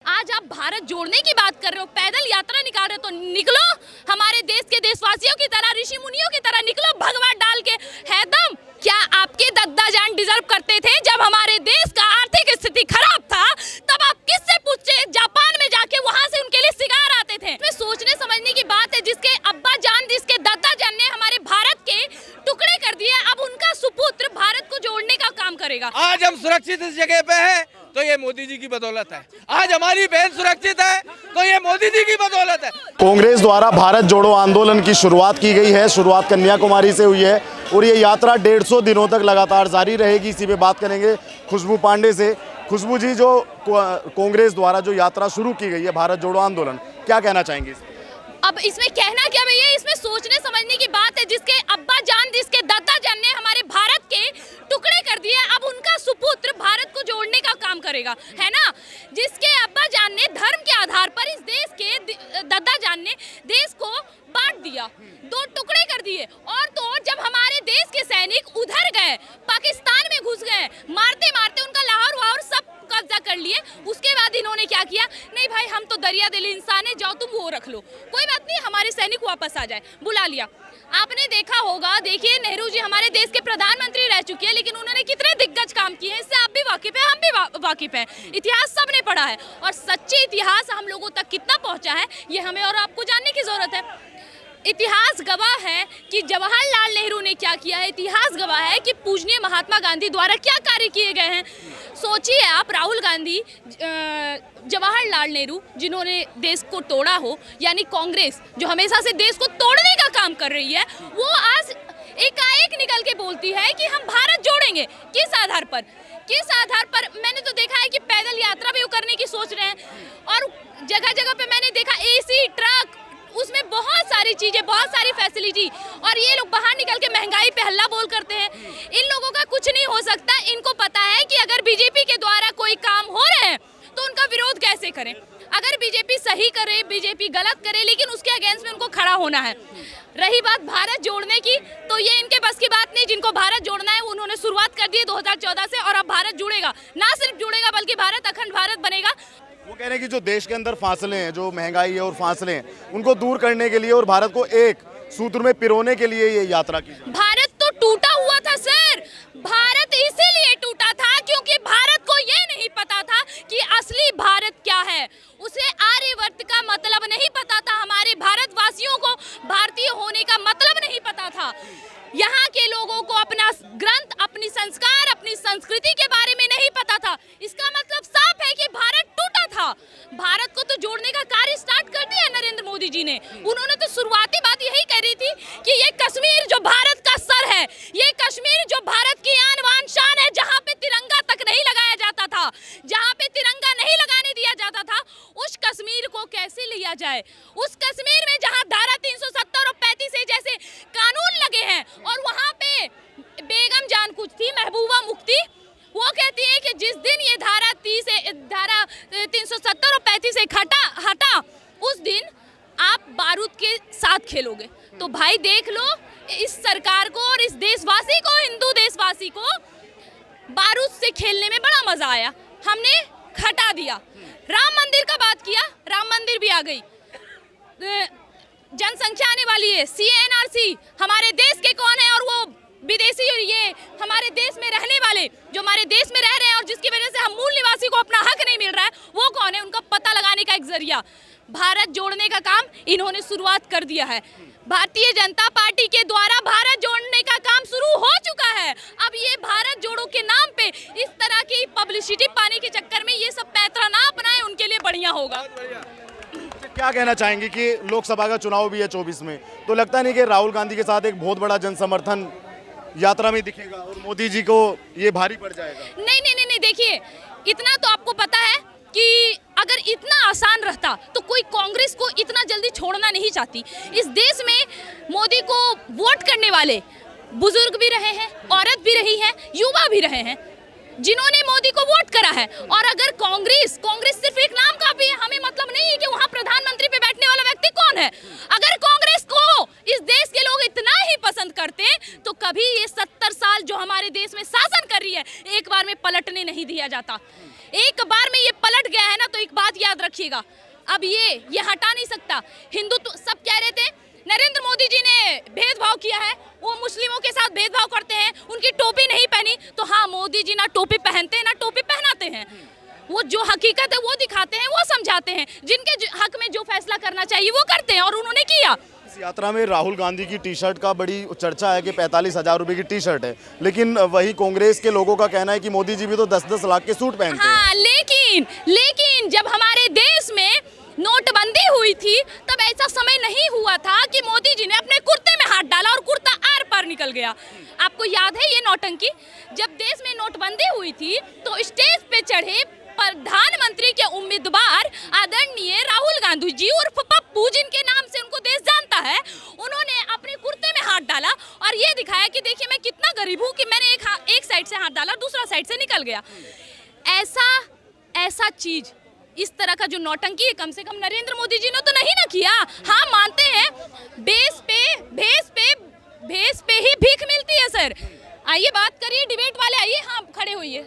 आज आप भारत जोड़ने की बात कर रहे हो, पैदल यात्रा निकाल रहे हो, तो निकलो हमारे देश के देशवासियों की तरह, ऋषि मुनियों की तरह निकलो, भगवा डाल के है दम। क्या आपके दद्दा जान डिजर्व करते थे? जब हमारे देश का आर्थिक स्थिति खराब था तब आप किससे पूछे? जापान में जाके वहां से उनके लिए सिगार आते थे। इसमें सोचने समझने की बात है। जिसके अब्बा जान, जिसके दद्दा जान ने हमारे भारत के टुकड़े कर दिए, अब उनका सुपुत्र भारत को जोड़ने का काम करेगा। आज हम सुरक्षित इस जगह पे है तो ये मोदी जी की बदौलत है। आज हमारी बहन सुरक्षित है तो ये मोदी जी की बदौलत है। कांग्रेस द्वारा भारत जोड़ो आंदोलन की शुरुआत की गई है। शुरुआत कन्याकुमारी से हुई है और ये यात्रा 150 दिनों तक लगातार जारी रहेगी। इसी पे बात करेंगे खुशबू पांडे से। खुशबू जी, जो कांग्रेस द्वारा जो यात्रा शुरू की गई है भारत जोड़ो आंदोलन, क्या कहना चाहेंगे? अब इसमें कहना क्या भैया, इसमें सोचने समझने की बात है। जिसके अब्बा जान, जिसके दादा जान ने हमारे भारत के टुकड़े कर दिए, अब उनका सुपुत्र भारत को जोड़ने का काम करेगा, है ना। जिसके अब्बा जान ने धर्म के आधार पर इस देश के दादा जान ने देश को बांट दिया, दो टुकड़े कर दिए। और तो और जब हमारे देश के सैनिक उधर गए, पाकिस्तान में घुस गए, मारते मारते उनका लाहौर वाहौर सब कब्जा कर लिए, उसके बाद इन्होंने क्या किया? नहीं भाई, हम तो दरिया दिल इंसान है, जाओ तुम वो रख लो, कोई बात नहीं, हमारे सैनिक वापस आ जाए, बुला लिया। आपने देखा होगा, देखिए नेहरू जी हमारे देश के प्रधानमंत्री रह चुके हैं, लेकिन उन्होंने कितने दिग्गज काम किए हैं, इससे आप भी वाकिफ हैं, हम भी वाकिफ हैं। इतिहास सबने पढ़ा है और सच्चे इतिहास हम लोगों तक कितना पहुंचा है ये हमें और आपको जानने की जरूरत है। इतिहास गवाह है कि जवाहरलाल नेहरू ने क्या किया है। इतिहास गवाह है कि पूजनीय महात्मा गांधी द्वारा क्या कार्य किए गए हैं। सोचिए आप, राहुल गांधी, जवाहरलाल नेहरू, जिन्होंने देश को तोड़ा हो, यानी कांग्रेस जो हमेशा से देश को तोड़ने का काम कर रही है, वो आज एकाएक निकल के बोलती है कि हम भारत जोड़ेंगे। किस आधार पर? किस आधार पर? मैंने तो देखा है कि पैदल यात्रा भी करने की सोच रहे हैं और जगह जगह पे मैंने देखा एसी ट्रक, उसमें बहुत सारी चीजें, बहुत सारी फैसिलिटी, और ये लोग बाहर निकल के महंगाई पे हल्ला बोल करते हैं। इन लोगों का कुछ नहीं हो सकता। इनको पता है कि अगर बीजेपी के द्वारा कोई काम हो रहे हैं तो उनका विरोध कैसे करें। अगर बीजेपी सही करे, बीजेपी गलत करे, लेकिन उसके अगेंस्ट में उनको खड़ा होना है। रही बात भारत जोड़ने की, तो ये इनके बस की बात नहीं। जिनको भारत जोड़ना है उन्होंने शुरुआत कर दी है 2014 से, और अब भारत जुड़ेगा। ना सिर्फ जुड़ेगा बल्कि भारत अखंड भारत बनेगा। वो कह रहे हैं कि जो देश के अंदर फासले हैं, जो महंगाई है और फासले हैं, उनको दूर करने के लिए और भारत को एक सूत्र में पिरोने के लिए ये यात्रा की। भारत तो टूटा हुआ था सर। भारत इसीलिए टूटा था क्योंकि भारत को ये नहीं पता था कि असली भारत क्या है। उसे आर्यवर्त का मतलब नहीं पता था। हमारे भारतवासियों को भारतीय होने का मतलब नहीं पता था। यहाँ के लोगों को अपना ग्रंथ, अपनी संस्कार, अपनी संस्कृति के बारे में नहीं पता था। इसका मतलब साफ है कि भारत टूटा था। भारत को तो जोड़ने का कार्य स्टार्ट कर दिया नरेंद्र मोदी जी ने। उन्होंने तो शुरुआती बात यही कह रही थी कि ये कश्मीर जो भारत का सर है, ये कश्मीर जो भारत की आन बान शान है, जहाँ पे तिरंगा तक नहीं लगाया जाता था, जहाँ पे तिरंगा नहीं लगाने दिया जाता था, उस कश्मीर को कैसे लिया जाए। उस कश्मीर में जहाँ धारा 370 और 35 जैसे कानून लगे हैं, और वहाँ पे बेगम जान कुछ थी, महबूबा मुफ्ती, वो कहती है कि जिस दिन ये धारा 370 और 35 से हटा उस दिन आप बारूद के साथ खेलोगे। तो भाई देख लो, इस सरकार को और इस देशवासी को, हिंदू देशवासी को बारूद से खेलने में बड़ा मजा आया। हमने हटा दिया। राम मंदिर का बात किया, राम मंदिर भी आ गई। जनसंख्या आने वाली है, CNRC हमारे देश के कौन है, और वो विदेशी, ये हमारे देश में रहने वाले जो हमारे देश में रह रहे हैं और जिसकी वजह से हम मूल निवासी को अपना हक नहीं मिल रहा है, वो कौन है, उनका पता लगाने का एक जरिया भारत जोड़ने का काम इन्होंने शुरुआत कर दिया है। भारतीय जनता पार्टी के द्वारा भारत जोड़ने का काम शुरू हो चुका है। अब ये भारत जोड़ो के नाम पे इस तरह की पब्लिसिटी पाने के चक्कर में ये सब पैतरा ना अपनाएं, उनके लिए बढ़िया होगा। क्या कहना चाहेंगे कि लोकसभा का चुनाव भी है 24 में, तो लगता नहीं कि राहुल गांधी के साथ एक बहुत बड़ा जन समर्थन यात्रा में दिखेगा और मोदी जी को ये भारी पड़ जाएगा? नहीं नहीं नहीं, नहीं। देखिए, इतना तो आपको पता है कि अगर इतना आसान रहता तो कोई कांग्रेस को इतना जल्दी छोड़ना नहीं चाहती। इस देश में मोदी को वोट करने वाले बुजुर्ग भी रहे हैं, औरत भी रही है, युवा भी रहे हैं, जिन्होंने मोदी को वोट करा है। और अगर कांग्रेस सिर्फ एक नाम काफी है, हमें मतलब नहीं है कि वहाँ प्रधानमंत्री पे बैठने वाला व्यक्ति कौन है। अगर कांग्रेस को इस देश के लोग इतना ही पसंद करते तो कभी ये 70 साल जो हमारे देश में शासन कर रही है, एक बार में पलटने नहीं दिया जाता। एक बार में ये पलट गया है ना, तो एक बात याद रखिएगा। अब ये हटा नहीं सकता। हिंदुत्व सब कह रहे थे नरेंद्र मोदी जी ने भेदभाव किया है, वो मुस्लिमों के साथ भेदभाव करते हैं, उनकी टोपी नहीं पहनी। तो हाँ, मोदी जी ना टोपी पहनते हैं ना टोपी पहनाते हैं। वो जो हकीकत है वो दिखाते हैं, वो समझाते हैं, जिनके हक में जो फैसला करना चाहिए वो करते हैं, और उन्होंने किया। इस यात्रा में राहुल गांधी की टी शर्ट का बड़ी चर्चा है कि 45,000 रुपए की टी शर्ट है, लेकिन वही कांग्रेस के लोगों का कहना है कि मोदी जी भी तो 10-10 लाख के सूट पहनते हैं। हाँ, लेकिन जब हमारे देश में नोटबंदी हुई थी तब ऐसा समय नहीं हुआ था कि मोदी जी ने अपने कुर्ते में हाथ डाला और कुर्ता आर पार निकल गया। आपको याद है ये नौटंकी? जब देश में नोटबंदी हुई थी तो स्टेज पे चढ़े प्रधानमंत्री के उम्मीदवार आदरणीय राहुल गांधी जी उर्फ पप्पू, जिनके नाम से उनको देश जानता है, उन्होंने अपने कुर्ते में हाथ डाला और ये दिखाया कि देखिए मैं कितना गरीब हूँ कि मैंने एक साइड से हाथ डाला, दूसरा साइड से निकल गया। ऐसा चीज, इस तरह का जो नौटंकी है, कम से कम नरेंद्र मोदी जी ने तो नहीं ना किया। हाँ, मानते हैं भेस पे ही भीख मिलती है सर। आइए बात करिए, डिबेट वाले आइए, हाँ खड़े होइए।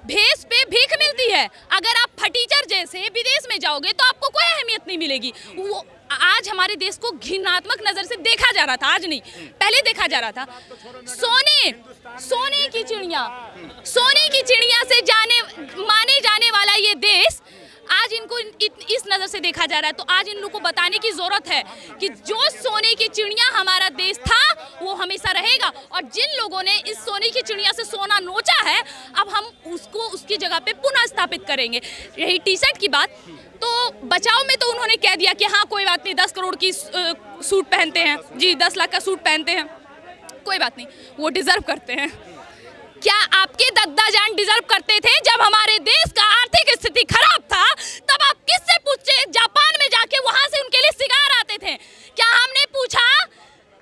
भेस पे भीख मिलती है। अगर आप फटीचर जैसे विदेश में जाओगे तो आपको कोई अहमियत नहीं मिलेगी। वो आज हमारे देश को घृणात्मक नजर से देखा जा रहा था, आज नहीं पहले देखा जा रहा था। सोने की चिड़िया से माने जाने वाला ये देश आज इनको इस नज़र से देखा जा रहा है। तो आज इन लोगों को बताने की ज़रूरत है कि जो सोने की चिड़िया हमारा देश था वो हमेशा रहेगा, और जिन लोगों ने इस सोने की चिड़िया से सोना नोचा है अब हम उसको उसकी जगह पे पुनः स्थापित करेंगे। यही टी शर्ट की बात, तो बचाव में तो उन्होंने कह दिया कि हाँ कोई बात नहीं, 10 करोड़ की सूट पहनते हैं जी, 10 लाख का सूट पहनते हैं, कोई बात नहीं, वो डिजर्व करते हैं। क्या आपके दद्दा जान डिजर्व करते थे? जब हमारे देश का आर्थिक स्थिति खराब था तब आप किससे पूछे? जापान में जाके वहां से उनके लिए सिगार आते थे। क्या हमने पूछा?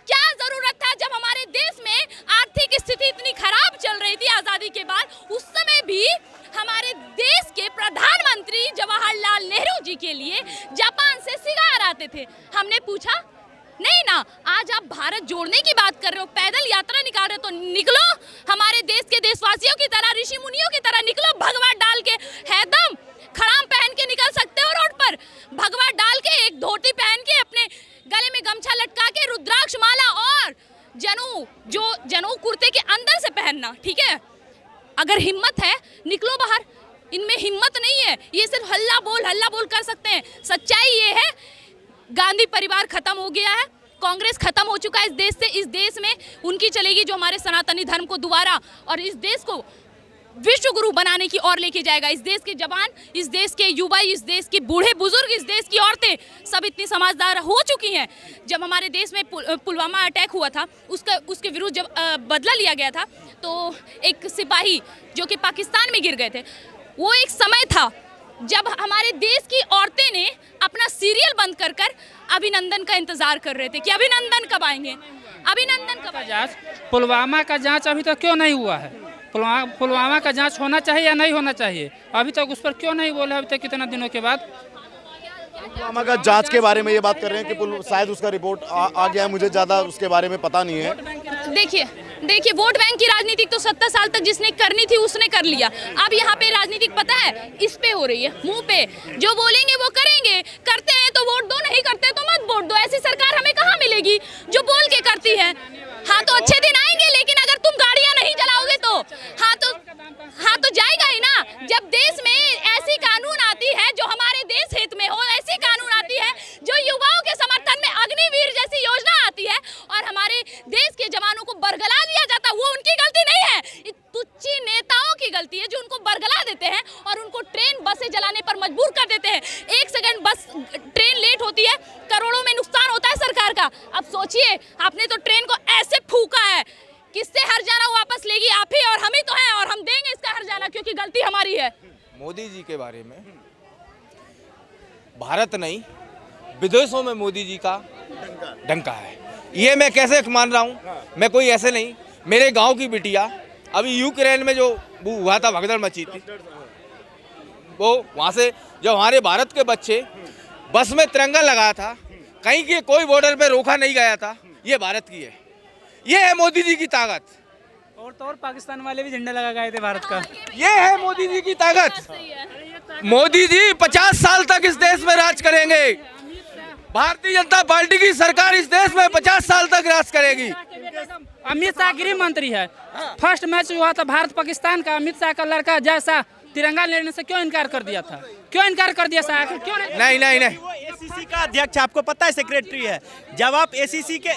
क्या जरूरत था? जब हमारे देश में आर्थिक स्थिति इतनी खराब चल रही थी आजादी के बाद, उस समय भी हमारे देश के प्रधानमंत्री जवाहरलाल नेहरू जी के लिए जापान से सिगार आते थे। हमने पूछा? नहीं ना। आज आप भारत जोड़ने की बात कर रहे हो, पैदल यात्रा निकाल रहे हो, तो निकलो हमारे देश के देशवासियों की तरह, ऋषि मुनियों की तरह निकलो, भगवा डाल के, हैदम खड़ाम पहन के निकल सकते हो रोड पर, भगवा डाल के, एक धोती पहन के, अपने गले में गमछा लटका के, रुद्राक्ष माला और जनेऊ कुर्ते के अंदर से पहनना, ठीक है? अगर हिम्मत है निकलो बाहर। इनमें हिम्मत नहीं है, ये सिर्फ हल्ला बोल कर सकते हैं। सच्चाई ये है गांधी परिवार खत्म हो गया है, कांग्रेस खत्म हो चुका है इस देश से। इस देश में उनकी चलेगी जो हमारे सनातनी धर्म को दोबारा और इस देश को विश्व गुरु बनाने की ओर लेके जाएगा। इस देश के जवान, इस देश के युवा, इस देश के बूढ़े बुजुर्ग, इस देश की औरतें सब इतनी समझदार हो चुकी हैं। जब हमारे देश में पुलवामा अटैक हुआ था, उसके विरुद्ध जब बदला लिया गया था, तो एक सिपाही जो कि पाकिस्तान में गिर गए थे, वो एक समय था जब हमारे देश की औरतें ने अपना सीरियल बंद कर अभिनंदन का इंतजार कर रहे थे कि अभिनंदन कब आएंगे, अभिनंदन कब आएंगे। पुलवामा का जांच अभी तक क्यों नहीं हुआ है? पुलवामा का जांच होना चाहिए या नहीं होना चाहिए? अभी तक उस पर क्यों नहीं बोले अभी तक कितना दिनों के बाद? पुलवामा का जांच के बारे में ये बात कर रहे हैं कि शायद उसका रिपोर्ट आ गया है, मुझे ज़्यादा उसके बारे में पता नहीं है। देखिए वोट बैंक की राजनीति तो 70 साल तक जिसने करनी थी उसने कर लिया। अब यहाँ पे राजनीति पता है इस पे हो रही है, मुंह पे। जो बोलेंगे वो करेंगे, करते हैं तो वोट दो, नहीं करते तो मत वोट दो। ऐसी सरकार हमें कहाँ मिलेगी जो बोल के करती है? हाँ तो अच्छे दिन आएंगे, लेकिन अगर तुम गाड़ियाँ नहीं चलाओगे तो हाँ तो जाएगा ही ना। जब देश में ऐसी कानून आती है जो हमारे देश हित में हो, ऐसी कानून आती है जो युवाओं के समर्थन में अग्निवीर जैसी योजना आती है और हमारे देश के जवानों को बरगला दिया जाता है, वो उनकी गलती नहीं है, तुच्छी नेताओं की गलती है जो उनको बरगला देते हैं और उनको ट्रेन बसें जलाने पर मजबूर कर देते हैं। 1 सेकंड बस ट्रेन लेट होती है, करोड़ों में नुकसान होता है सरकार का। अब सोचिए, आपने तो ट्रेन को ऐसे फूका है, किससे हर्जाना वापस लेगी? आप ही और हम ही तो हैं, और हम देंगे इसका हर्जाना क्योंकि गलती हमारी है। मोदी जी के बारे में भारत नहीं विदेशों में मोदी जी का डंका है, ये मैं कैसे मान रहा हूँ? मैं कोई ऐसे नहीं, मेरे गांव की बिटिया अभी यूक्रेन में जो हुआ था, भगदड़ मची थी, वो वहाँ से जब हमारे भारत के बच्चे बस में तिरंगा लगाया था, कहीं के कोई बॉर्डर पे रोका नहीं गया था, ये भारत की है, ये है मोदी जी की ताकत। और पाकिस्तान वाले भी झंडा लगा गए थे भारत का। ये है मोदी जी की ताकत। मोदी जी 50 भारतीय जनता पार्टी की सरकार इस देश में 50 साल तक राज करेगी। अमित शाह गृह मंत्री है। फर्स्ट मैच हुआ था भारत पाकिस्तान का, अमित शाह का लड़का जैसा तिरंगा लेने से क्यों इनकार कर दिया था? क्यों इनकार कर दिया शाह? क्यों नहीं। वो एसीसी का अध्यक्ष, आपको पता है, सेक्रेटरी है। जब आप एसीसी के,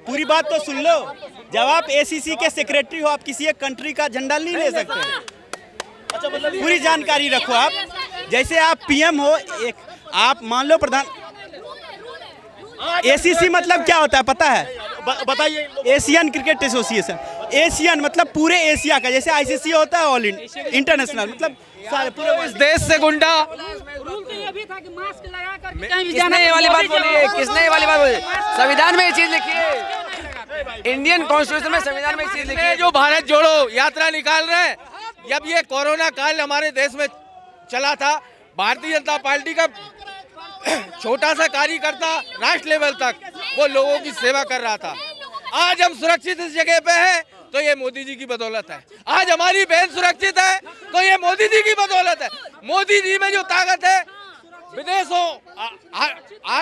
पूरी बात तो सुन लो, जब आप एसीसी के सेक्रेटरी हो, आप किसी एक कंट्री का झंडा नहीं ले सकते। पूरी जानकारी रखो आप। जैसे आप पीएम हो, एक आप मान लो प्रधान। एसीसी मतलब क्या होता है पता है? बताइए। Asian cricket association. एशियन मतलब पूरे एशिया का, जैसे आईसीसी होता है ऑल इंटरनेशनल, मतलब सारे पूरे इस देश से गुंडा। रूल तो ये भी था कि मास्क लगा कर किसने ये वाली बात बोली है? किसने ये वाली बात बोली? संविधान में ये चीज लिखी है, इंडियन कॉन्स्टिट्यूशन में संविधान में ये चीज लिखी है। जो भारत जोड़ो यात्रा निकाल रहे हैं, जब ये कोरोना काल हमारे देश में चला था, भारतीय जनता पार्टी का छोटा सा कार्यकर्ता राष्ट्र लेवल तक वो लोगों की सेवा कर रहा था। आज हम सुरक्षित इस जगह पे हैं तो ये मोदी जी की बदौलत है। आज हमारी बहन सुरक्षित है तो ये मोदी जी की बदौलत है। मोदी जी में जो ताकत है, विदेशों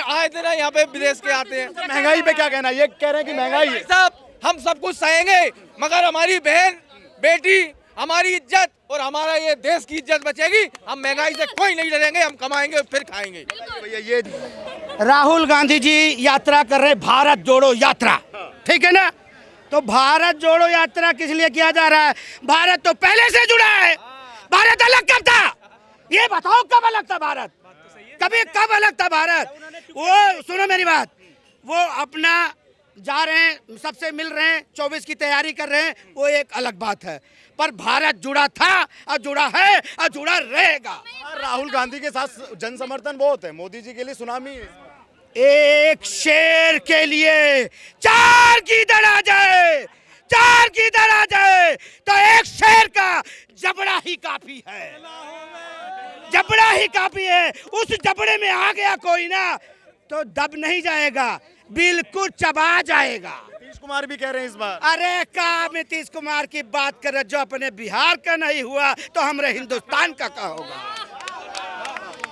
आए दिन यहाँ पे विदेश के आते हैं। महंगाई पे क्या कहना? ये कह रहे हैं कि महंगाई है। साहब हम सब कुछ सहेंगे, मगर हमारी बहन बेटी, हमारी इज्जत और हमारा ये देश की इज्जत बचेगी। हम महंगाई से कोई नहीं डरेंगे, हम कमाएंगे फिर खाएंगे। भैया ये राहुल गांधी जी यात्रा कर रहे, भारत जोड़ो यात्रा, ठीक है ना? तो भारत जोड़ो यात्रा किस लिए किया जा रहा है? भारत तो पहले से जुड़ा है। भारत अलग कब था? ये बताओ कब अलग था भारत? कभी कब अलग था भारत? वो सुनो मेरी बात, वो अपना जा रहे हैं, सबसे मिल रहे हैं, 24 की तैयारी कर रहे हैं, वो एक अलग बात है। पर भारत जुड़ा था और जुड़ा है और जुड़ा रहेगा। राहुल गांधी के साथ जन समर्थन बहुत है, मोदी जी के लिए सुनामी है। एक शेर के लिए चार गीदड़ आ जाए, चार गीदड़ आ जाए तो एक शेर का जबड़ा ही काफी है, जबड़ा ही काफी है। उस जबड़े में आ गया कोई ना तो दब नहीं जाएगा, बिल्कुल चबा जाएगा। नीतीश कुमार भी कह रहे हैं इस बार। अरे का नीतीश कुमार की बात कर रहे, जो अपने बिहार का नहीं हुआ तो हमारे हिंदुस्तान का क्या होगा?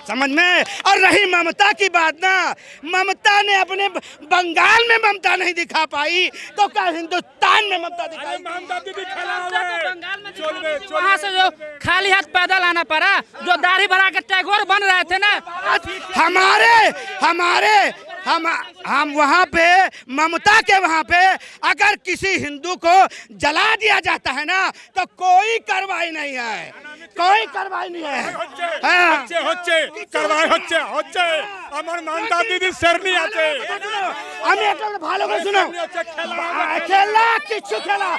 समझ में? और रही ममता की बात ना, ममता ने अपने बंगाल में ममता नहीं दिखा पाई तो क्या हिंदुस्तान में ममता दिखाई? वहाँ से जो खाली हाथ पैदल आना पड़ा, जो दाढ़ी बढ़ा के टैगोर बन रहे थे ना, हम वहाँ पे ममता के वहाँ पे अगर किसी हिंदू को जला दिया जाता है ना तो कोई कार्रवाई नहीं है, कोई कार्रवाई नहीं है। আমার মানতা দিদি শেরনি আছে। আমি একটা ভালো করে শুনো, খেলা কিছু খেলা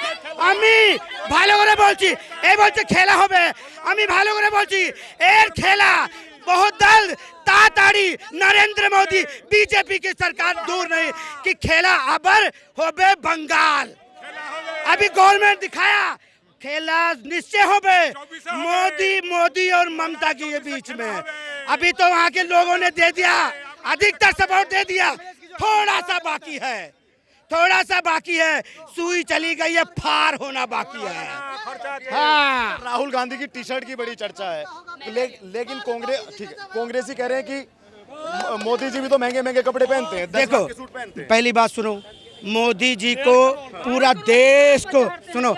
আমি ভালো করে বলছি, এই বলছে খেলা হবে, আমি ভালো করে বলছি এর খেলা बहुत दल ताताड़ी नरेंद्र मोदी बीजेपी की सरकार दूर नहीं कि खेला अबर होबे बंगाल। अभी गवर्नमेंट दिखाया खेला निश्चय होबे मोदी और ममता के बीच में। अभी तो वहाँ के लोगों ने दे दिया, अधिकतर सपोर्ट दे दिया, थोड़ा सा बाकी है, थोड़ा सा बाकी है, सुई चली गई है, फार होना बाकी है। हाँ, राहुल गांधी की टी शर्ट की बड़ी चर्चा है, लेकिन कांग्रेसी कह रहे हैं कि मोदी जी भी तो महंगे महंगे कपड़े पहनते हैं, 10 लाख के सूट पहनते हैं। पहली बात सुनो, मोदी जी को पूरा देश को सुनो,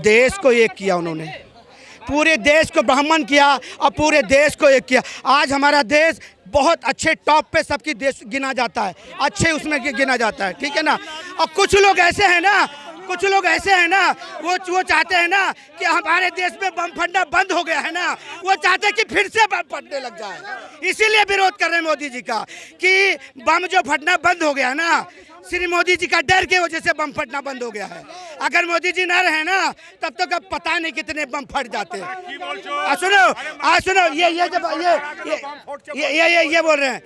देश को एक किया उन्होंने, पूरे देश को भ्रमण किया और पूरे देश को एक किया। आज हमारा देश बहुत अच्छे टॉप पे सबकी देश गिना जाता है, अच्छे उसमें गिना जाता है, ठीक है ना? और कुछ लोग ऐसे हैं ना, कुछ लोग ऐसे हैं ना, वो चाहते हैं ना कि हमारे देश में बम फटना बंद हो गया है ना, वो चाहते हैं कि फिर से बम फटने लग जाए, इसीलिए विरोध कर रहे हैं मोदी जी का कि बम जो फटना बंद हो गया है ना, श्री मोदी जी का डर के वजह से बम फटना बंद हो गया है। अगर मोदी जी ना रहे ना तब तो कब पता नहीं कितने बम फट जाते। सुनो ये बोल रहे हैं,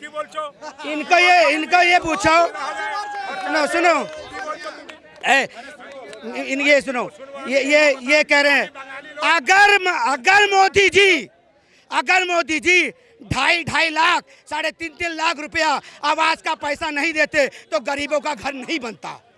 इनको ये पूछो, सुनो ये सुनो, ये कह रहे हैं अगर मोदी जी 2.5 लाख 3.5 लाख रुपया आवास का पैसा नहीं देते तो गरीबों का घर नहीं बनता।